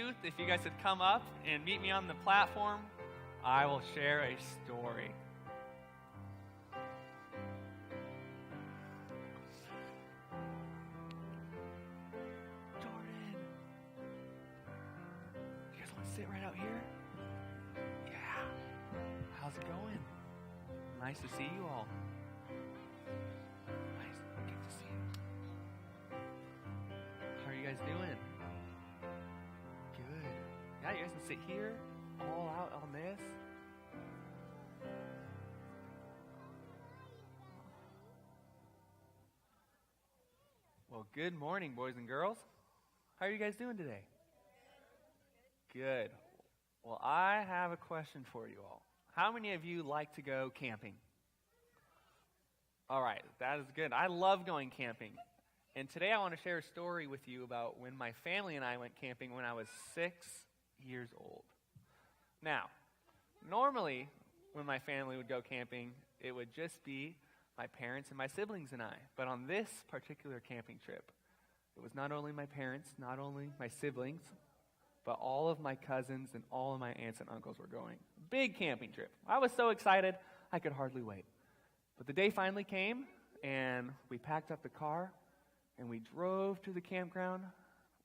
youth, if you guys would come up and meet me on the platform, I will share a story. Jordan, you guys want to sit right out here? Yeah. How's it going? Nice to see you all. Nice. Good to see you. How are you guys doing? Good. Yeah, you guys can sit here, all out on this. Well, good morning, boys and girls. How are you guys doing today? Good. Well, I have a question for you all. How many of you like to go camping? All right, that is good. I love going camping. And today I want to share a story with you about when my family and I went camping when I was 6 years old. Now, normally when my family would go camping, it would just be my parents and my siblings and I. But on this particular camping trip, it was not only my parents, not only my siblings, but all of my cousins and all of my aunts and uncles were going. Big camping trip. I was so excited, I could hardly wait. But the day finally came, and we packed up the car, and we drove to the campground,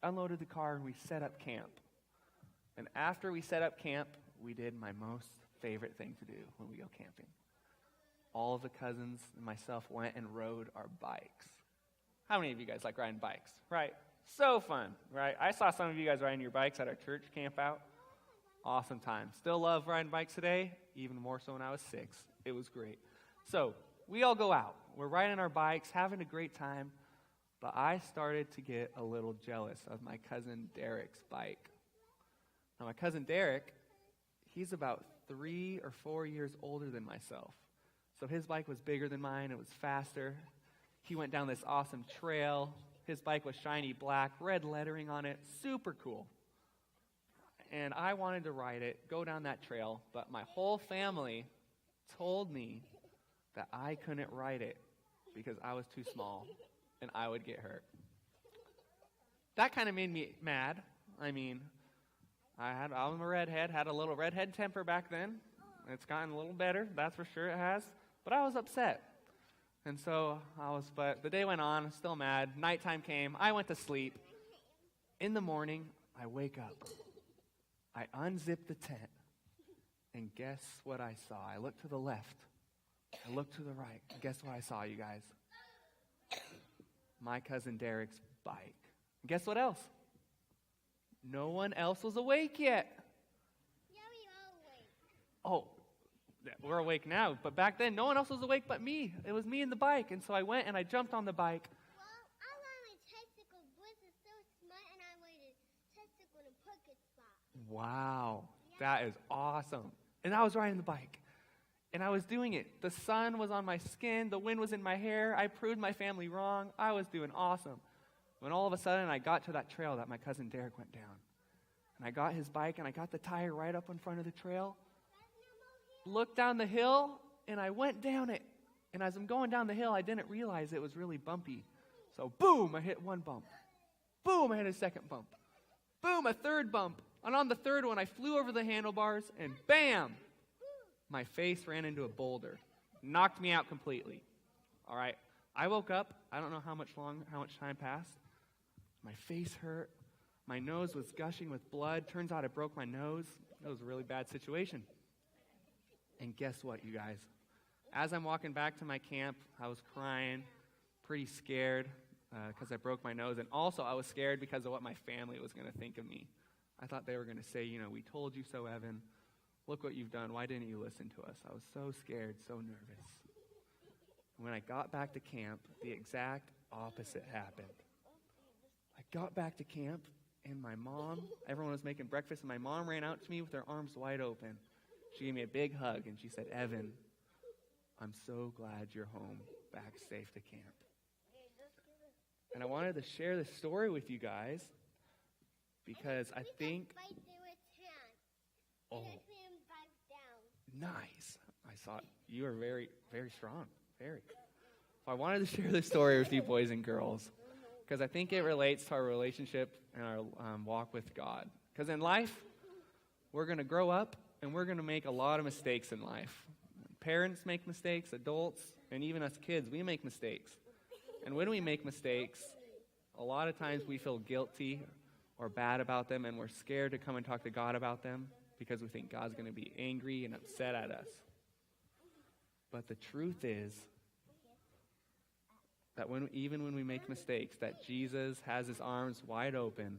unloaded the car, and we set up camp. And after we set up camp, we did my most favorite thing to do when we go camping. All of the cousins and myself went and rode our bikes. How many of you guys like riding bikes? Right? So fun, right? I saw some of you guys riding your bikes at our church camp out. Awesome time. Still love riding bikes today, even more so when I was 6. It was great. So we all go out. We're riding our bikes, having a great time. But I started to get a little jealous of my cousin Derek's bike. Now, my cousin Derek, he's about 3 or 4 years older than myself. So his bike was bigger than mine. It was faster. He went down this awesome trail. His bike was shiny black, red lettering on it. Super cool. And I wanted to ride it, go down that trail, but my whole family told me that I couldn't ride it because I was too small and I would get hurt. That kind of made me mad. I mean, I was a redhead, had a little redhead temper back then. It's gotten a little better, that's for sure it has. But I was upset. And so but the day went on, still mad. Nighttime came, I went to sleep. In the morning, I wake up. I unzip the tent, and guess what I saw? I looked to the left. I looked to the right. Guess what I saw, you guys? My cousin Derek's bike. And guess what else? No one else was awake yet. Yeah, we all awake. Oh, we're awake now. But back then, no one else was awake but me. It was me and the bike. And so I went and I jumped on the bike. Well, I ride my tricycle. Boys are so smart, and I ride a tricycle in a pocket spot. Wow, that is awesome. And I was riding the bike. And I was doing it. The sun was on my skin. The wind was in my hair. I proved my family wrong. I was doing awesome. When all of a sudden I got to that trail that my cousin Derek went down. And I got his bike and I got the tire right up in front of the trail. Looked down the hill and I went down it. And as I'm going down the hill, I didn't realize it was really bumpy. So boom, I hit one bump. Boom, I hit a second bump. Boom, a third bump. And on the third one, I flew over the handlebars and bam! My face ran into a boulder. Knocked me out completely. All right. I woke up. I don't know how much time passed. My face hurt. My nose was gushing with blood. Turns out I broke my nose. It was a really bad situation. And guess what, you guys? As I'm walking back to my camp, I was crying, pretty scared because I broke my nose. And also I was scared because of what my family was going to think of me. I thought they were going to say, we told you so, Evan. Look what you've done. Why didn't you listen to us? I was so scared, so nervous. When I got back to camp, the exact opposite happened. I got back to camp, and everyone was making breakfast, and my mom ran out to me with her arms wide open. She gave me a big hug, and she said, Evan, I'm so glad you're home, back safe to camp. And I wanted to share this story with you guys because I think... Oh. Nice. I saw it. You are very, very strong. Very. So I wanted to share this story with you boys and girls because I think it relates to our relationship and our walk with God. Because in life, we're going to grow up, and we're going to make a lot of mistakes in life. Parents make mistakes, adults, and even us kids, we make mistakes. And when we make mistakes, a lot of times we feel guilty or bad about them, and we're scared to come and talk to God about them because we think God's going to be angry and upset at us. But the truth is that even when we make mistakes, that Jesus has his arms wide open,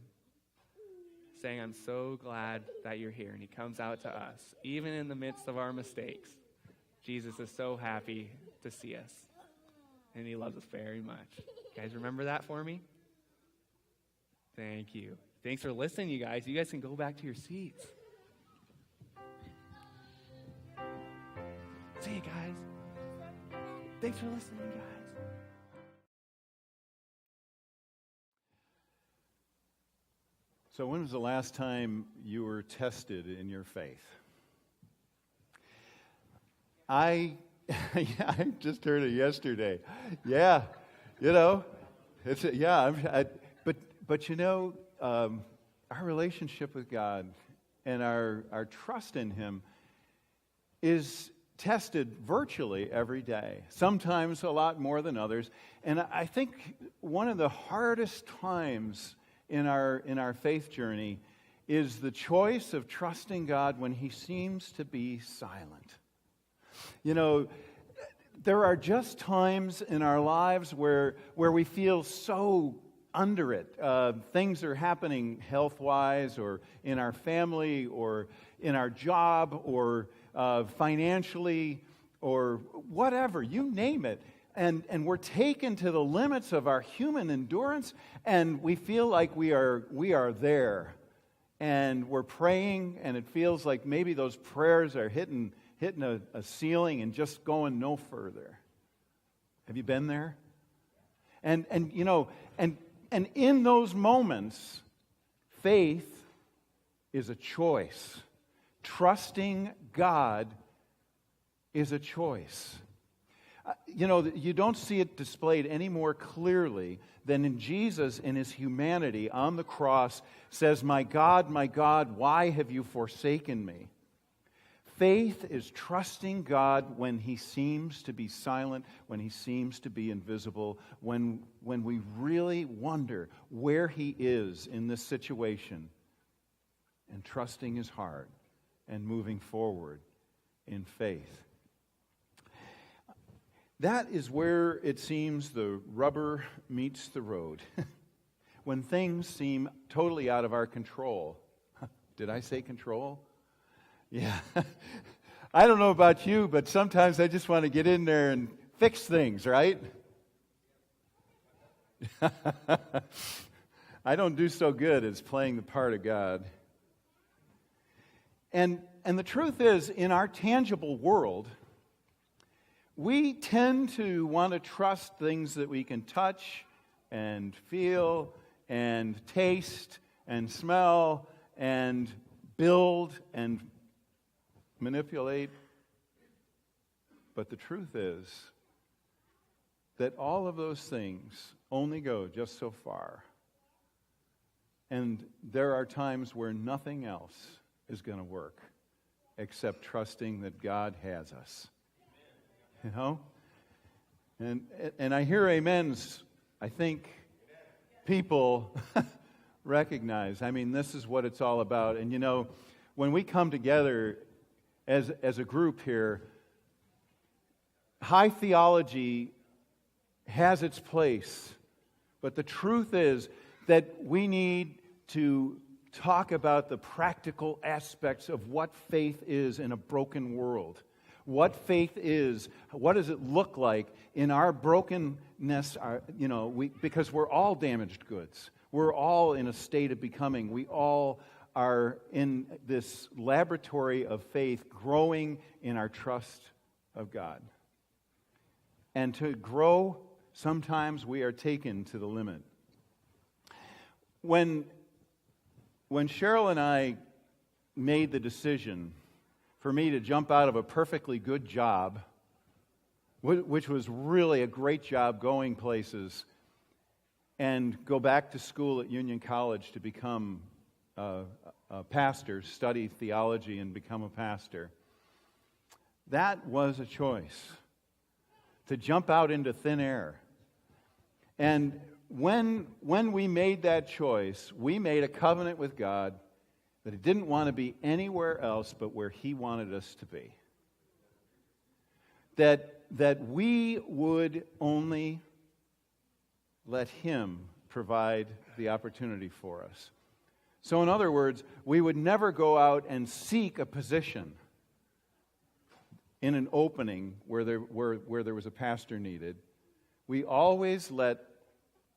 saying, I'm so glad that you're here. And he comes out to us. Even in the midst of our mistakes, Jesus is so happy to see us. And he loves us very much. You guys remember that for me? Thank you. Thanks for listening, you guys. You guys can go back to your seats. See you guys. Thanks for listening, guys. So when was the last time you were tested in your faith? I just heard it yesterday. Yeah, but you know, our relationship with God and our trust in Him is tested virtually every day, sometimes a lot more than others. And I think one of the hardest times in our faith journey is the choice of trusting God when He seems to be silent. You know, there are just times in our lives where we feel so under it. Things are happening health-wise, or in our family, or in our job, or financially, or whatever, you name it. And we're taken to the limits of our human endurance, and we feel like we are there. And we're praying, and it feels like maybe those prayers are hitting a ceiling and just going no further. Have you been there? And you know, and in those moments, faith is a choice. Trusting God is a choice. You know, you don't see it displayed any more clearly than in Jesus in His humanity on the cross says, my God, why have you forsaken me? Faith is trusting God when He seems to be silent, when He seems to be invisible, when we really wonder where He is in this situation, and trusting His heart and moving forward in faith. That is where it seems the rubber meets the road. When things seem totally out of our control. Did I say control? Yeah. I don't know about you, but sometimes I just want to get in there and fix things, right? I don't do so good as playing the part of God. And the truth is, in our tangible world, we tend to want to trust things that we can touch and feel and taste and smell and build and manipulate. But the truth is that all of those things only go just so far. And there are times where nothing else is going to work except trusting that God has us. You know? And I hear amens. I think people recognize. I mean, this is what it's all about. And you know, when we come together as a group here, high theology has its place. But the truth is that we need to talk about the practical aspects of what faith is in a broken world. What faith is, what does it look like in our brokenness, because we're all damaged goods. We're all in a state of becoming. We all are in this laboratory of faith, growing in our trust of God. And to grow, sometimes we are taken to the limit. When Cheryl and I made the decision for me to jump out of a perfectly good job, which was really a great job going places, and go back to school at Union College to become a pastor, study theology and become a pastor. That was a choice, to jump out into thin air. And when we made that choice, we made a covenant with God that it didn't want to be anywhere else but where He wanted us to be. That we would only let Him provide the opportunity for us. So in other words, we would never go out and seek a position in an opening where there was a pastor needed. We always let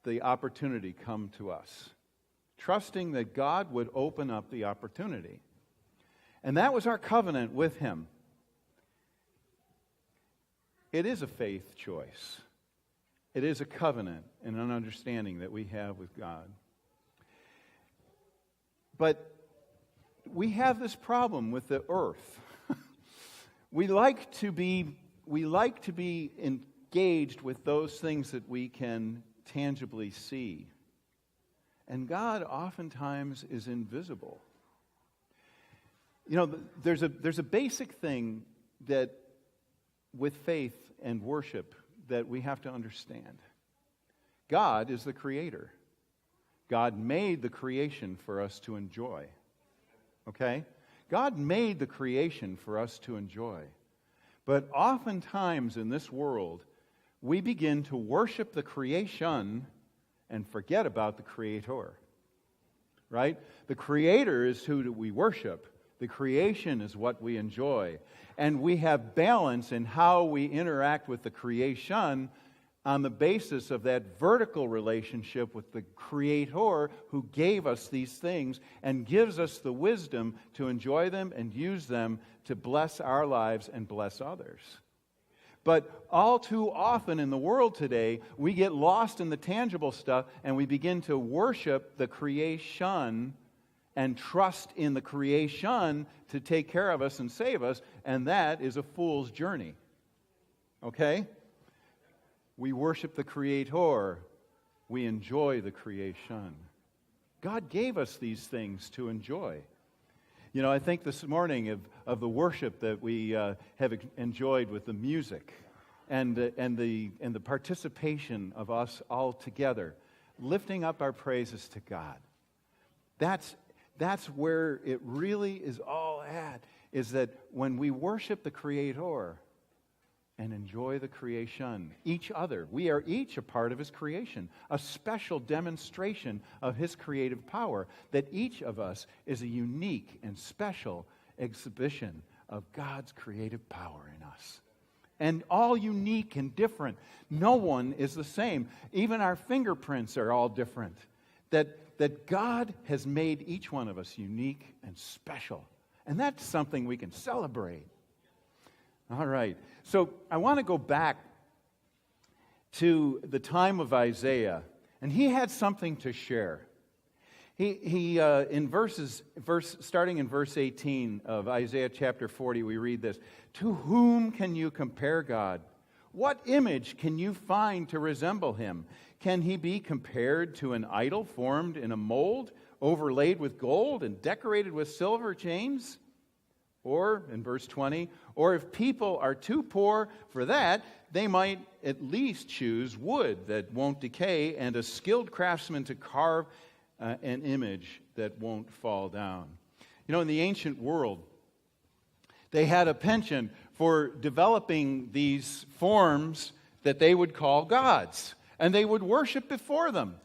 the opportunity come to us, trusting that God would open up the opportunity. And that was our covenant with Him. It is a faith choice. It is a covenant and an understanding that we have with God. But we have this problem with the earth. We like to be engaged with those things that we can tangibly see. And God oftentimes is invisible. You know, there's a basic thing that with faith and worship that we have to understand. God is the creator. God made the creation for us to enjoy. Okay? God made the creation for us to enjoy. But oftentimes in this world, we begin to worship the creation and forget about the Creator. Right? The Creator is who we worship. The creation is what we enjoy. And we have balance in how we interact with the creation on the basis of that vertical relationship with the Creator who gave us these things and gives us the wisdom to enjoy them and use them to bless our lives and bless others. But all too often in the world today, we get lost in the tangible stuff and we begin to worship the creation and trust in the creation to take care of us and save us, and that is a fool's journey. Okay? We worship the Creator. We enjoy the creation. God gave us these things to enjoy. You know, I think this morning of the worship that we have enjoyed with the music and the participation of us all together, lifting up our praises to God. That's where it really is all at, is that when we worship the Creator and enjoy the creation, each other, we are each a part of His creation, a special demonstration of His creative power, that each of us is a unique and special exhibition of God's creative power in us. And all unique and different. No one is the same. Even our fingerprints are all different. That God has made each one of us unique and special. And that's something we can celebrate. All right. So I want to go back to the time of Isaiah. And he had something to share. He starting in verse 18 of Isaiah chapter 40, we read this. To whom can you compare God? What image can you find to resemble Him? Can He be compared to an idol formed in a mold, overlaid with gold and decorated with silver chains? Or, in verse 20, or if people are too poor for that, they might at least choose wood that won't decay and a skilled craftsman to carve an image that won't fall down. You know, in the ancient world, they had a penchant for developing these forms that they would call gods, and they would worship before them.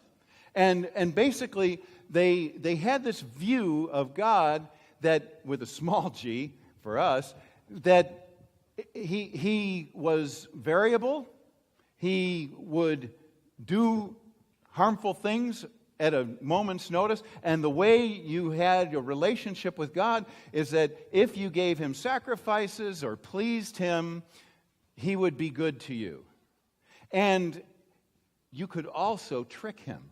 And basically, they had this view of God that, with a small g for us, that he was variable, he would do harmful things at a moment's notice, and the way you had your relationship with God is that if you gave Him sacrifices or pleased Him, He would be good to you. And you could also trick Him.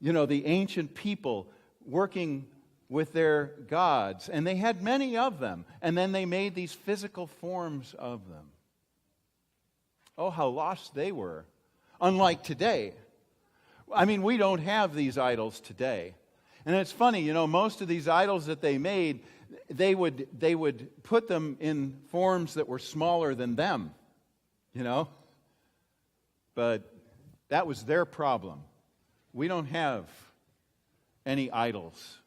You know, the ancient people working with their gods, and they had many of them, and then they made these physical forms of them. Oh, how lost they were. Unlike today, I mean, we don't have these idols today. And it's funny, you know, most of these idols that they made, they would put them in forms that were smaller than them, you know. But that was their problem. We don't have any idols,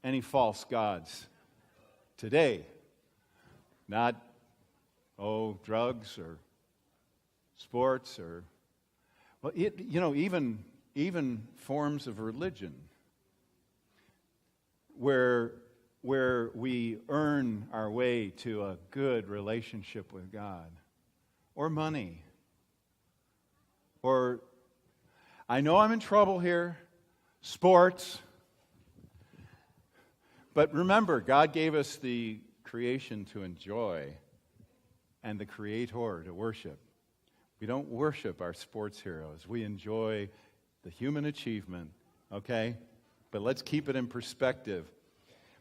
any false gods today. Not, drugs or sports or, well, even forms of religion where we earn our way to a good relationship with God, or money, or, I know I'm in trouble here, sports. But remember, God gave us the creation to enjoy and the Creator to worship. We don't worship our sports heroes. We enjoy the human achievement, okay? But let's keep it in perspective.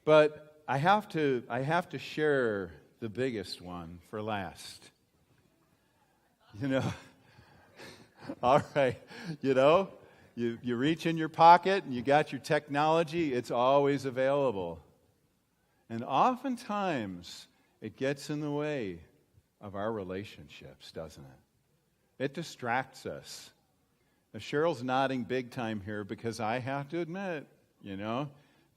But I have to share the biggest one for last. You know, all right, you know, you reach in your pocket and you got your technology, it's always available. And oftentimes, it gets in the way of our relationships, doesn't it? It distracts us. Now, Cheryl's nodding big time here because I have to admit, you know,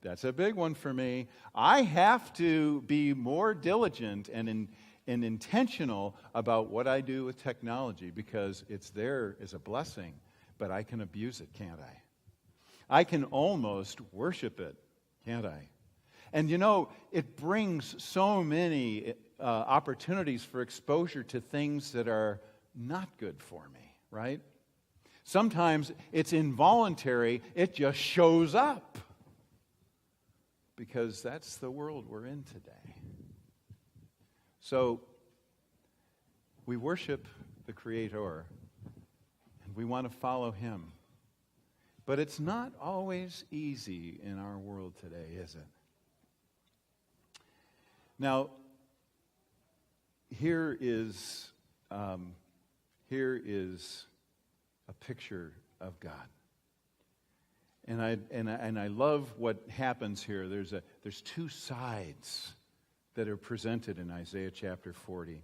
that's a big one for me. I have to be more diligent and intentional about what I do with technology because it's there as a blessing, but I can abuse it, can't I? I can almost worship it, can't I? And you know, it brings so many opportunities for exposure to things that are not good for me, right? Sometimes it's involuntary, it just shows up. Because that's the world we're in today. So, we worship the Creator, and we want to follow Him. But it's not always easy in our world today, is it? Now, here is a picture of God. And I love what happens here. There's two sides that are presented in Isaiah chapter 40.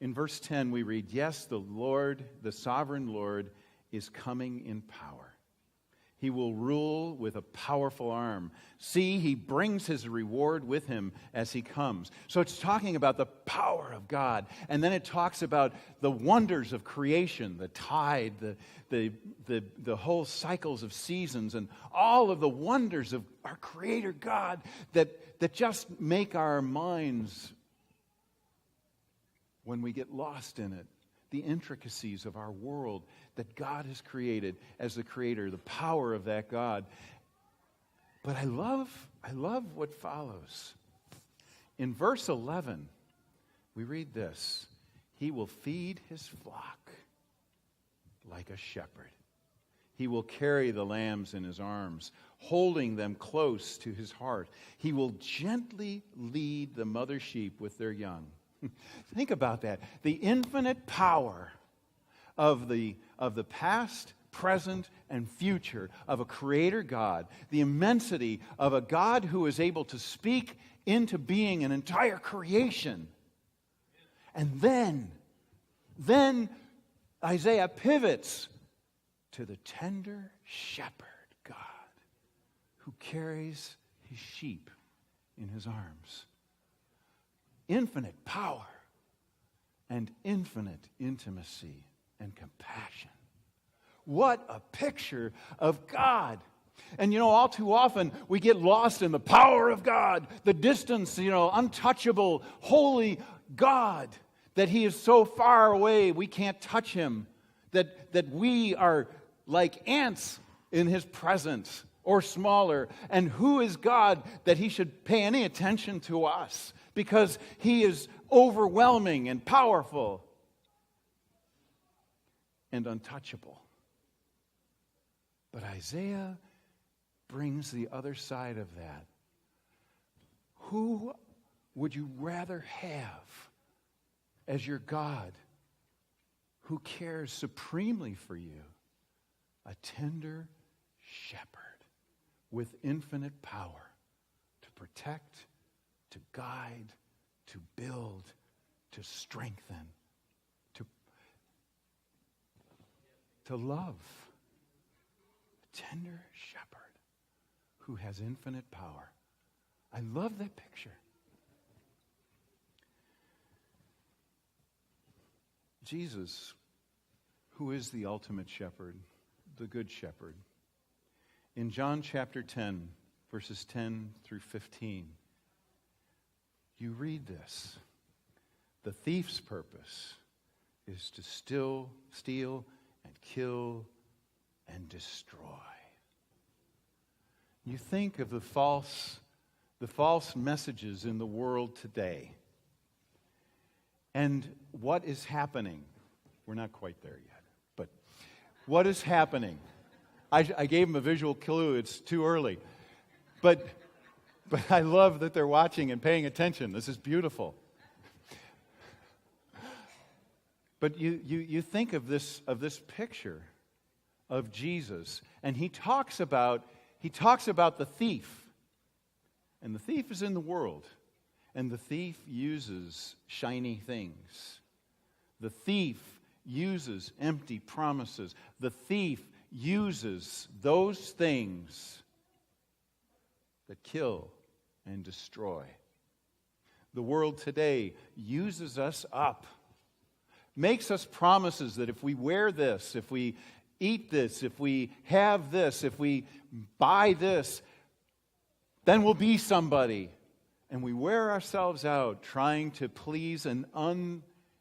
In verse 10 we read, "Yes, the Lord, the sovereign Lord, is coming in power. He will rule with a powerful arm. See, he brings his reward with him as he comes." So it's talking about the power of God. And then it talks about the wonders of creation, the tide, the whole cycles of seasons, and all of the wonders of our Creator God that just make our minds, when we get lost in it, the intricacies of our world that God has created as the Creator, the power of that God. But I love what follows. In verse 11, we read this: "He will feed his flock like a shepherd. He will carry the lambs in his arms, holding them close to his heart. He will gently lead the mother sheep with their young." Think about that. The infinite power of the past, present, and future of a Creator God. The immensity of a God who is able to speak into being an entire creation. And then Isaiah pivots to the tender shepherd God who carries his sheep in his arms. Infinite power and infinite intimacy and compassion. What a picture of God. And you know, all too often we get lost in the power of God, the distance, untouchable, holy God, that He is so far away we can't touch Him, that we are like ants in His presence or smaller. And who is God that He should pay any attention to us? Because He is overwhelming and powerful and untouchable. But Isaiah brings the other side of that. Who would you rather have as your God, who cares supremely for you a tender shepherd with infinite power to protect, to guide, to build, to strengthen, to love. A tender shepherd who has infinite power. I love that picture. Jesus, who is the ultimate shepherd, the good shepherd, in John chapter 10, verses 10 through 15, you read this. The thief's purpose is to steal and kill and destroy. You think of the false messages in the world today. And what is happening? We're not quite there yet, but what is happening? I gave them a visual clue. It's too early. But I love that they're watching and paying attention. This is beautiful. But you think of this picture of Jesus, and he talks about the thief. And the thief is in the world. And the thief uses shiny things. The thief uses empty promises. The thief uses those things that kill and destroy. The world today uses us up, makes us promises that if we wear this, if we eat this, if we have this, if we buy this, then we'll be somebody. And we wear ourselves out trying to please an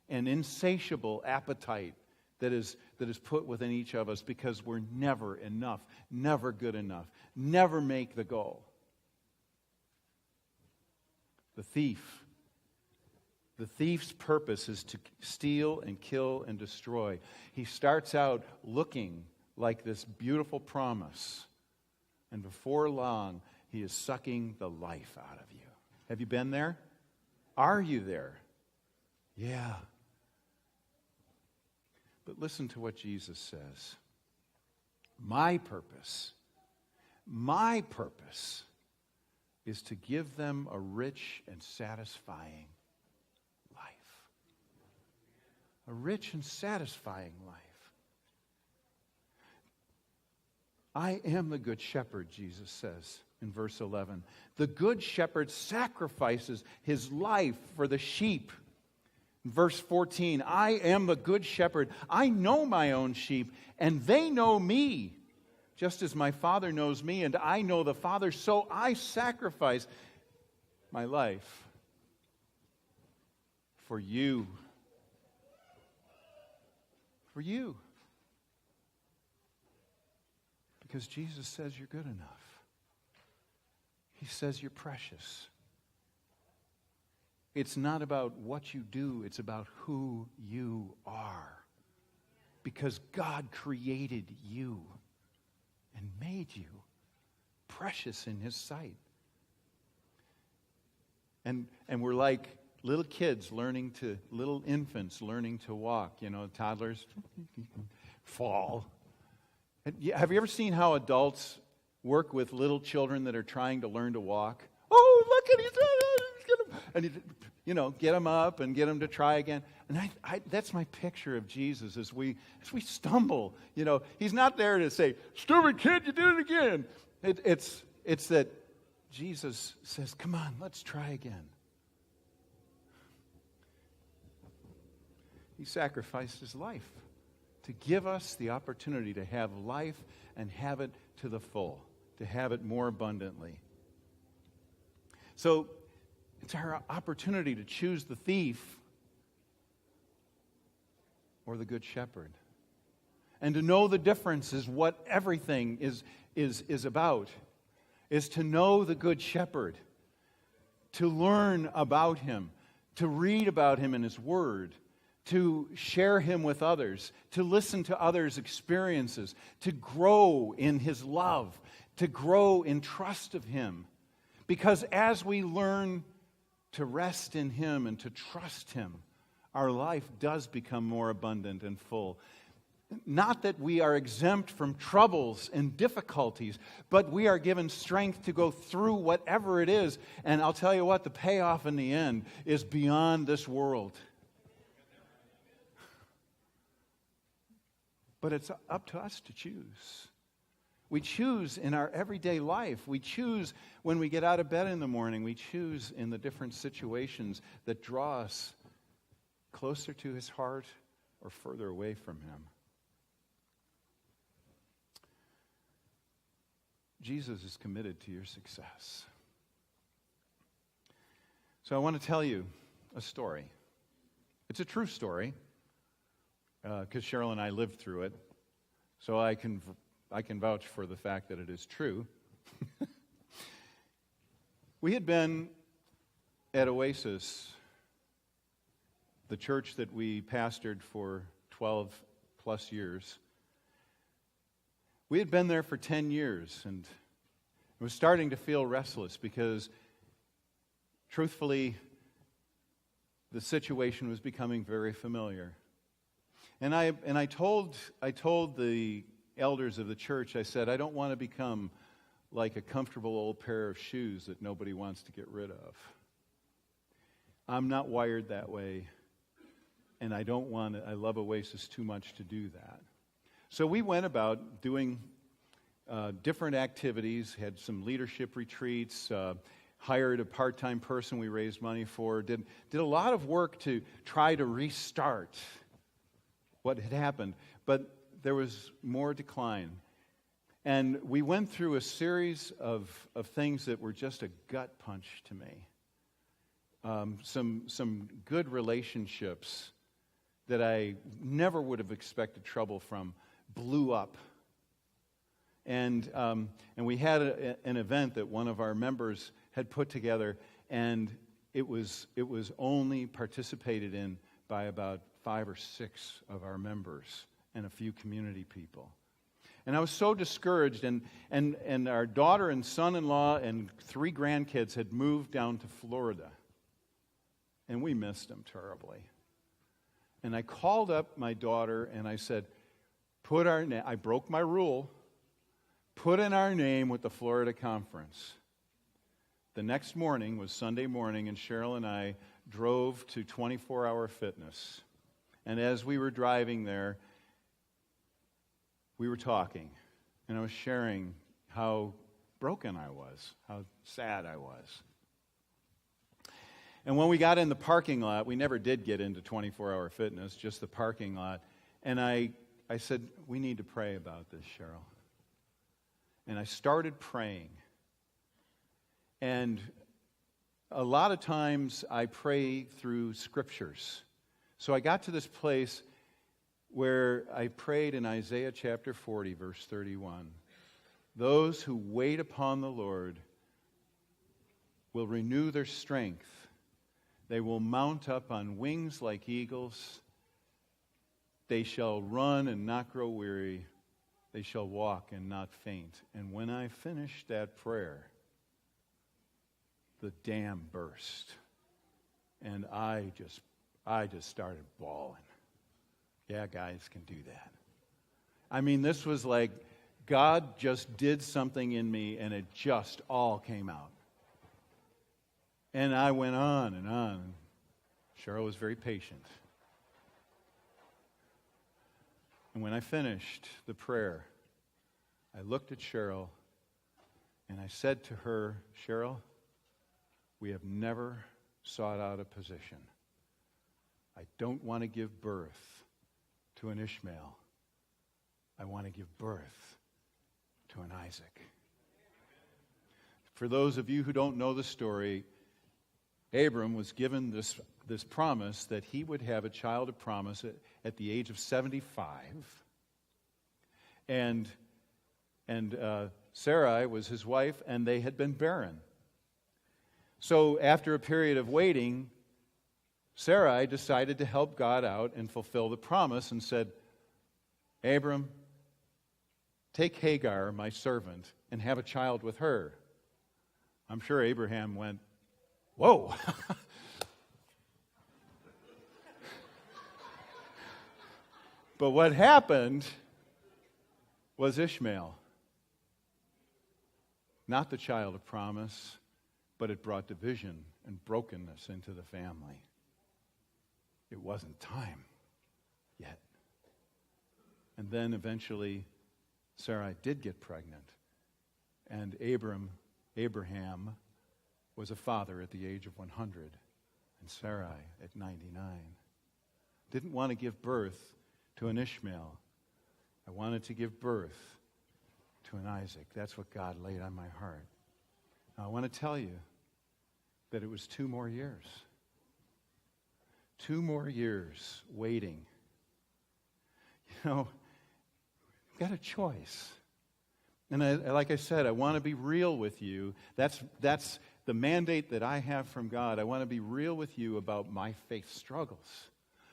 insatiable appetite that is put within each of us because we're never enough, never good enough, never make the goal. The thief's purpose is to steal and kill and destroy. He starts out looking like this beautiful promise, and before long, he is sucking the life out of you. Have you been there? Are you there? Yeah. But listen to what Jesus says. My purpose is to give them a rich and satisfying life. A rich and satisfying life. I am the good shepherd, Jesus says in verse 11. The good shepherd sacrifices his life for the sheep. In verse 14, I am the good shepherd. I know my own sheep, and they know me, just as my Father knows me, and I know the Father, so I sacrifice my life for you. For you. Because Jesus says you're good enough. He says you're precious. It's not about what you do, it's about who you are. Because God created you and made you precious in His sight. And we're like little kids little infants learning to walk. You know, toddlers fall. Have you ever seen how adults work with little children that are trying to learn to walk? Oh, look at him! And get them up and get them to try again. And that's my picture of Jesus as we stumble. He's not there to say, "Stupid kid, you did it again." It's that Jesus says, "Come on, let's try again." He sacrificed His life to give us the opportunity to have life and have it to the full, to have it more abundantly. So it's our opportunity to choose the thief or the good shepherd. And to know the difference is what everything is about, is to know the good shepherd, to learn about him, to read about him in his word, to share him with others, to listen to others' experiences, to grow in his love, to grow in trust of him. Because as we learn to rest in him and to trust him, our life does become more abundant and full. Not that we are exempt from troubles and difficulties, but we are given strength to go through whatever it is. And I'll tell you what, the payoff in the end is beyond this world. But it's up to us to choose. We choose in our everyday life. We choose when we get out of bed in the morning. We choose in the different situations that draw us closer to His heart or further away from Him. Jesus is committed to your success. So I want to tell you a story. It's a true story because Cheryl and I lived through it, so I can vouch for the fact that it is true. We had been at Oasis, the church that we pastored for 12 plus years. We had been there for 10 years, and I was starting to feel restless because, truthfully, the situation was becoming very familiar. And I told the elders of the church, I said, I don't want to become like a comfortable old pair of shoes that nobody wants to get rid of. I'm not wired that way, and I love Oasis too much to do that. So we went about doing different activities, had some leadership retreats, hired a part-time person we raised money for, did a lot of work to try to restart what had happened. But there was more decline. And we went through a series of things that were just a gut punch to me. Some good relationships that I never would have expected trouble from blew up. And we had an event that one of our members had put together, and it was only participated in by about 5 or 6 of our members and a few community people. And I was so discouraged, and our daughter and son-in-law and 3 grandkids had moved down to Florida, and we missed them terribly. And I called up my daughter and I said, I broke my rule, put in our name with the Florida conference. The next morning was Sunday morning, and Cheryl and I drove to 24-Hour Fitness. And as we were driving there, we were talking, and I was sharing how broken I was, how sad I was. And when we got in the parking lot, we never did get into 24-Hour Fitness, just the parking lot. And I said, we need to pray about this, Cheryl. And I started praying. And a lot of times I pray through scriptures. So I got to this place where I prayed in Isaiah chapter 40, verse 31. Those who wait upon the Lord will renew their strength. They will mount up on wings like eagles. They shall run and not grow weary. They shall walk and not faint. And when I finished that prayer, the dam burst. And I just started bawling. Yeah, guys can do that. I mean, this was like God just did something in me, and it just all came out. And I went on and on. Cheryl was very patient. And when I finished the prayer, I looked at Cheryl and I said to her, Cheryl, we have never sought out a position. I don't want to give birth to an Ishmael. I want to give birth to an Isaac. For those of you who don't know the story, Abram was given this promise that he would have a child of promise at the age of 75. And Sarai was his wife, and they had been barren. So after a period of waiting, Sarai decided to help God out and fulfill the promise and said, Abram, take Hagar, my servant, and have a child with her. I'm sure Abraham went, whoa. But what happened was Ishmael. Not the child of promise, but it brought division and brokenness into the family. It wasn't time yet. And then eventually, Sarai did get pregnant. And Abraham was a father at the age of 100, and Sarai at 99. Didn't want to give birth to an Ishmael. I wanted to give birth to an Isaac. That's what God laid on my heart. Now, I want to tell you that it was 2 more years. 2 more years waiting. You know, you've got a choice. And like I said, I want to be real with you. That's the mandate that I have from God. I want to be real with you about my faith struggles.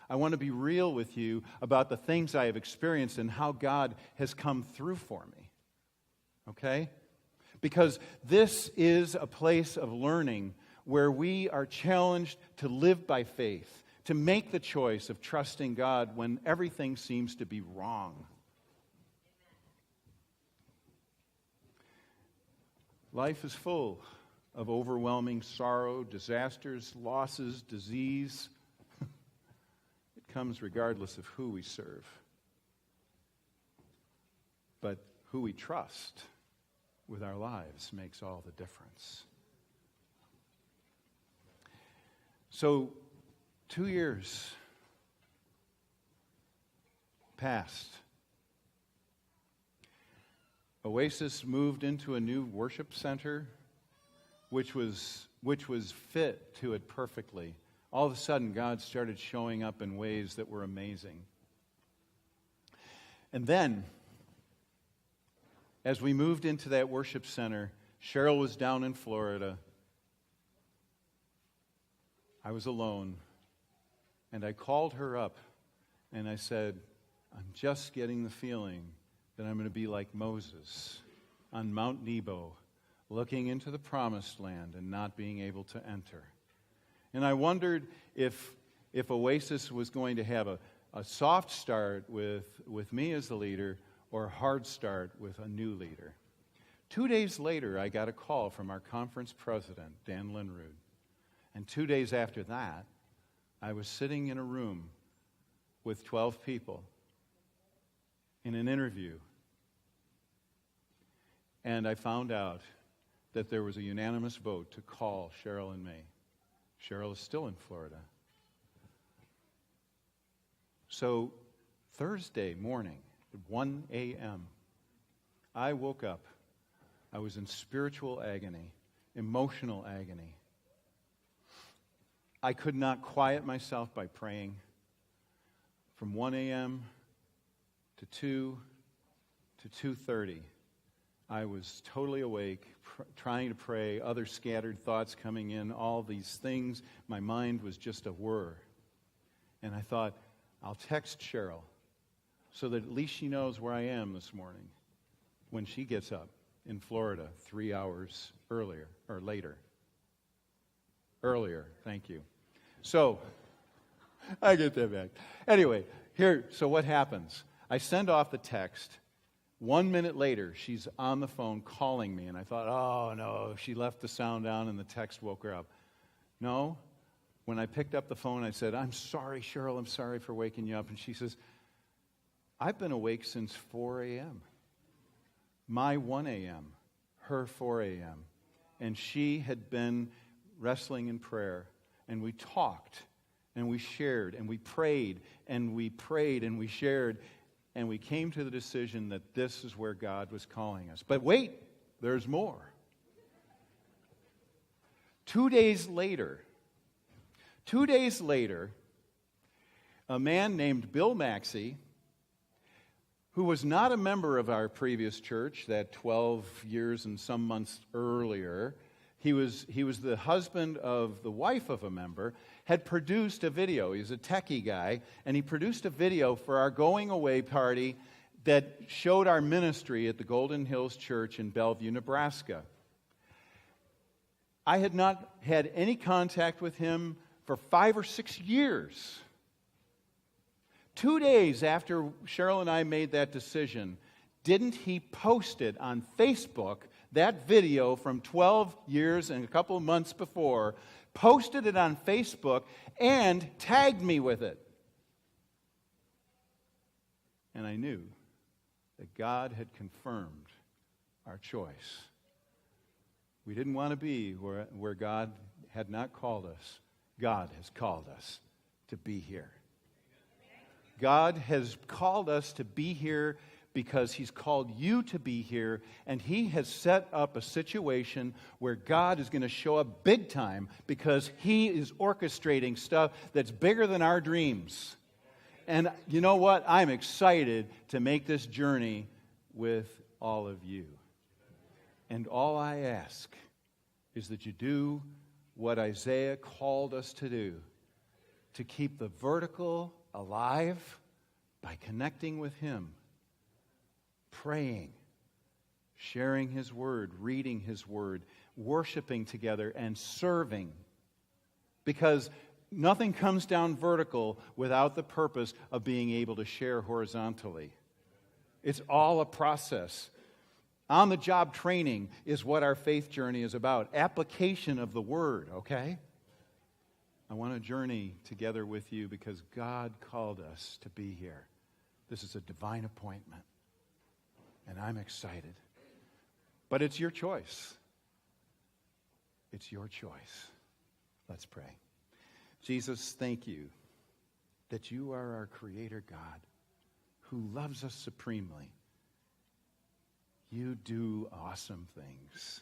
I want to be real with you about the things I have experienced and how God has come through for me. Okay? Because this is a place of learning where we are challenged to live by faith, to make the choice of trusting God when everything seems to be wrong. Life is full of overwhelming sorrow, disasters, losses, disease. It comes regardless of who we serve. But who we trust with our lives makes all the difference. So, 2 years passed. Oasis moved into a new worship center, which was fit to it perfectly. All of a sudden, God started showing up in ways that were amazing. And then, as we moved into that worship center, Cheryl was down in Florida. I was alone. And I called her up, and I said, I'm just getting the feeling that I'm going to be like Moses on Mount Nebo, looking into the promised land and not being able to enter. And I wondered if Oasis was going to have a soft start with me as the leader or a hard start with a new leader. 2 days later, I got a call from our conference president, Dan Linrud. And 2 days after that, I was sitting in a room with 12 people in an interview. And I found out that there was a unanimous vote to call Cheryl and me. Cheryl is still in Florida. So Thursday morning at 1 a.m., I woke up. I was in spiritual agony, emotional agony. I could not quiet myself by praying. From 1 a.m. to 2 to 2:30, I was totally awake, trying to pray, other scattered thoughts coming in, all these things. My mind was just a whir. And I thought, I'll text Cheryl so that at least she knows where I am this morning when she gets up in Florida 3 hours earlier, or later. Earlier, thank you. So, I get that back. Anyway, so what happens? I send off the text. 1 minute later, she's on the phone calling me, and I thought, oh no, she left the sound down and the text woke her up. No, when I picked up the phone, I said, I'm sorry, Cheryl, I'm sorry for waking you up. And she says, I've been awake since 4 a.m. My 1 a.m., her 4 a.m. And she had been wrestling in prayer, and we talked, and we shared, and we prayed, and we prayed, and we shared, and we came to the decision that this is where God was calling us. But wait, there's more. 2 days later, a man named Bill Maxey, who was not a member of our previous church that 12 years and some months earlier, he was the husband of the wife of a member, had produced a video. He's a techie guy, and he produced a video for our going away party that showed our ministry at the Golden Hills Church in Bellevue, Nebraska. I had not had any contact with him for 5 or 6 years. 2 days after Cheryl and I made that decision, didn't he post it on Facebook, that video from 12 years and a couple of months before, posted it on Facebook and tagged me with it. And I knew that God had confirmed our choice. We didn't want to be where God had not called us. God has called us to be here. God has called us to be here because He's called you to be here, and He has set up a situation where God is going to show up big time because He is orchestrating stuff that's bigger than our dreams. And you know what? I'm excited to make this journey with all of you. And all I ask is that you do what Isaiah called us to do, to keep the vertical alive by connecting with Him, praying, sharing His Word, reading His Word, worshiping together, and serving. Because nothing comes down vertical without the purpose of being able to share horizontally. It's all a process. On-the-job training is what our faith journey is about. Application of the Word, okay? I want to journey together with you because God called us to be here. This is a divine appointment, and I'm excited. But it's your choice. It's your choice. Let's pray. Jesus, thank you that you are our Creator God who loves us supremely. You do awesome things.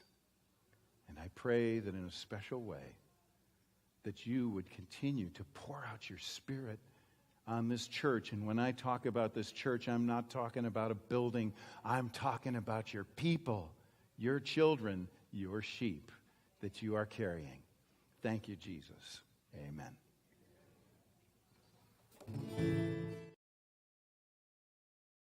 And I pray that in a special way that you would continue to pour out your Spirit on this church. And when I talk about this church, I'm not talking about a building. I'm talking about your people, your children, your sheep that you are carrying. Thank you, Jesus. Amen.